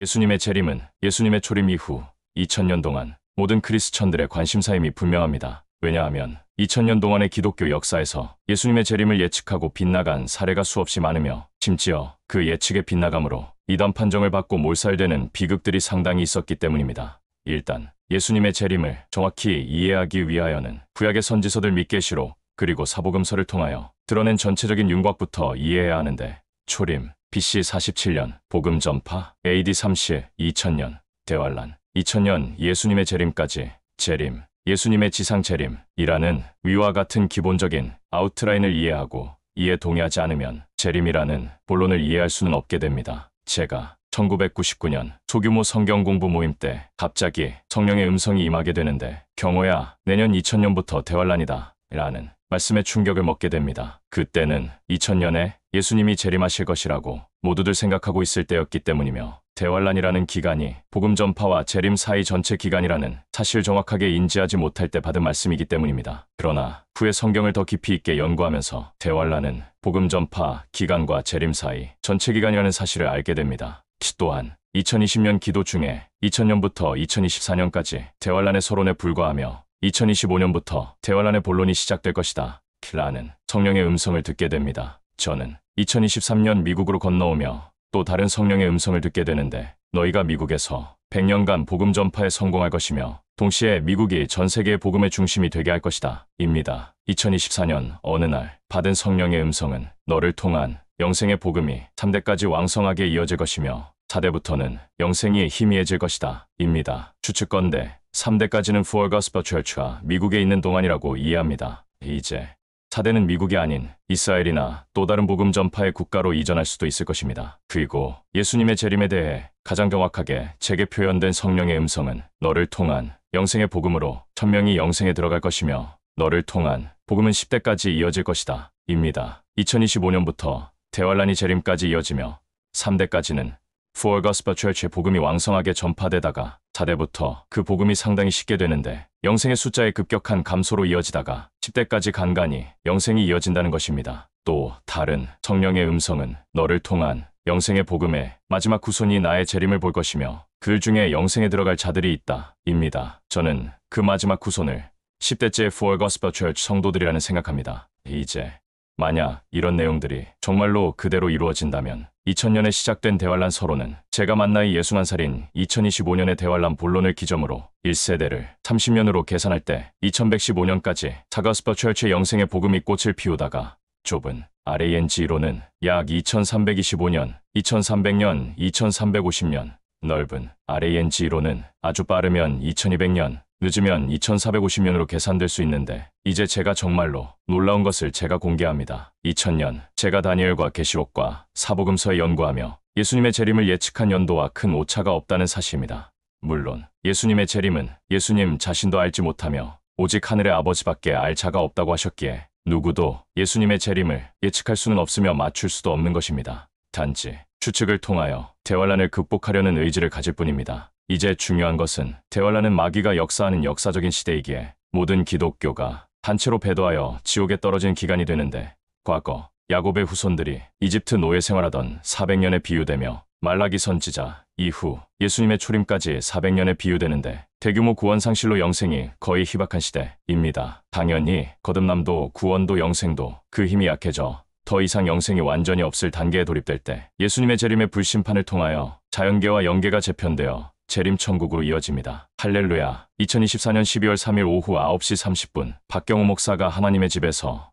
예수님의 재림은 예수님의 초림 이후 2000년 동안 모든 크리스천들의 관심사 이미 분명합니다. 왜냐하면 2000년 동안의 기독교 역사에서 예수님의 재림을 예측하고 빗나간 사례가 수없이 많으며 심지어 그 예측의 빗나감으로 이단 판정을 받고 몰살되는 비극들이 상당히 있었기 때문입니다. 일단 예수님의 재림을 정확히 이해하기 위하여는 구약의 선지서들 및 계시록 그리고 사복음서를 통하여 드러낸 전체적인 윤곽부터 이해해야 하는데 초림, BC 47년, 복음 전파, AD 30, 2000년, 대환란, 2000년 예수님의 재림까지 재림, 예수님의 지상 재림이라는 위와 같은 기본적인 아웃라인을 이해하고 이에 동의하지 않으면 재림이라는 본론을 이해할 수는 없게 됩니다. 제가 1999년 소규모 성경 공부 모임 때 갑자기 성령의 음성이 임하게 되는데 경호야 내년 2000년부터 대환란이다 라는 말씀에 충격을 먹게 됩니다. 그때는 2000년에 예수님이 재림하실 것이라고 모두들 생각하고 있을 때였기 때문이며 대환란이라는 기간이 복음 전파와 재림 사이 전체 기간이라는 사실 정확하게 인지하지 못할 때 받은 말씀이기 때문입니다. 그러나 후에 성경을 더 깊이 있게 연구하면서 대환란은 복음 전파 기간과 재림 사이 전체 기간이라는 사실을 알게 됩니다. 또한 2020년 기도 중에 2000년부터 2024년까지 대환란의 서론에 불과하며 2025년부터 대환란의 본론이 시작될 것이다 라는 성령의 음성을 듣게 됩니다. 저는 2023년 미국으로 건너오며 또 다른 성령의 음성을 듣게 되는데 너희가 미국에서 100년간 복음 전파에 성공할 것이며 동시에 미국이 전 세계의 복음의 중심이 되게 할 것이다 입니다. 2024년 어느 날 받은 성령의 음성은 너를 통한 영생의 복음이 3대까지 왕성하게 이어질 것이며 4대부터는 영생이 희미해질 것이다 입니다. 추측건대 3대까지는 Full Gospel Church가 미국에 있는 동안이라고 이해합니다. 이제 4대는 미국이 아닌 이스라엘이나 또 다른 복음 전파의 국가로 이전할 수도 있을 것입니다. 그리고 예수님의 재림에 대해 가장 정확하게 제게 표현된 성령의 음성은 너를 통한 영생의 복음으로 1000명이 영생에 들어갈 것이며 너를 통한 복음은 10대까지 이어질 것이다 입니다. 2025년부터 대환란이 재림까지 이어지며 3대까지는 Full Gospel Church의 복음이 왕성하게 전파되다가 4대부터 그 복음이 상당히 쉽게 되는데 영생의 숫자의 급격한 감소로 이어지다가 10대까지 간간히 영생이 이어진다는 것입니다. 또 다른 성령의 음성은 너를 통한 영생의 복음의 마지막 후손이 나의 재림을 볼 것이며 그 중에 영생에 들어갈 자들이 있다 입니다. 저는 그 마지막 후손을 10대째 Full Gospel Church 성도들이라는 생각합니다. 이제 만약 이런 내용들이 정말로 그대로 이루어진다면 2000년에 시작된 대환란 서론은 제가 만 나이 61살인 2025년의 대환란 본론을 기점으로 1세대를 30년으로 계산할 때 2115년까지 사가스퍼 철치의 영생의 복음이 꽃을 피우다가 좁은 RANG로는 약 2325년, 2300년, 2350년, 넓은 RANG로는 아주 빠르면 2200년, 늦으면 2450년으로 계산될 수 있는데 이제 제가 정말로 놀라운 것을 제가 공개합니다. 2000년 제가 다니엘과 계시록과 사복음서에 연구하며 예수님의 재림을 예측한 연도와 큰 오차가 없다는 사실입니다. 물론 예수님의 재림은 예수님 자신도 알지 못하며 오직 하늘의 아버지밖에 알 자가 없다고 하셨기에 누구도 예수님의 재림을 예측할 수는 없으며 맞출 수도 없는 것입니다. 단지 추측을 통하여 대환란을 극복하려는 의지를 가질 뿐입니다. 이제 중요한 것은 대환란은 마귀가 역사하는 역사적인 시대이기에 모든 기독교가 단체로 배도하여 지옥에 떨어진 기간이 되는데 과거 야곱의 후손들이 이집트 노예 생활하던 400년에 비유되며 말라기 선지자 이후 예수님의 초림까지 400년에 비유되는데 대규모 구원 상실로 영생이 거의 희박한 시대입니다. 당연히 거듭남도 구원도 영생도 그 힘이 약해져 더 이상 영생이 완전히 없을 단계에 돌입될 때 예수님의 재림의 불심판을 통하여 자연계와 영계가 재편되어 재림천국으로 이어집니다. 할렐루야. 2024년 12월 3일 오후 9시 30분 박경호 목사가 하나님의 집에서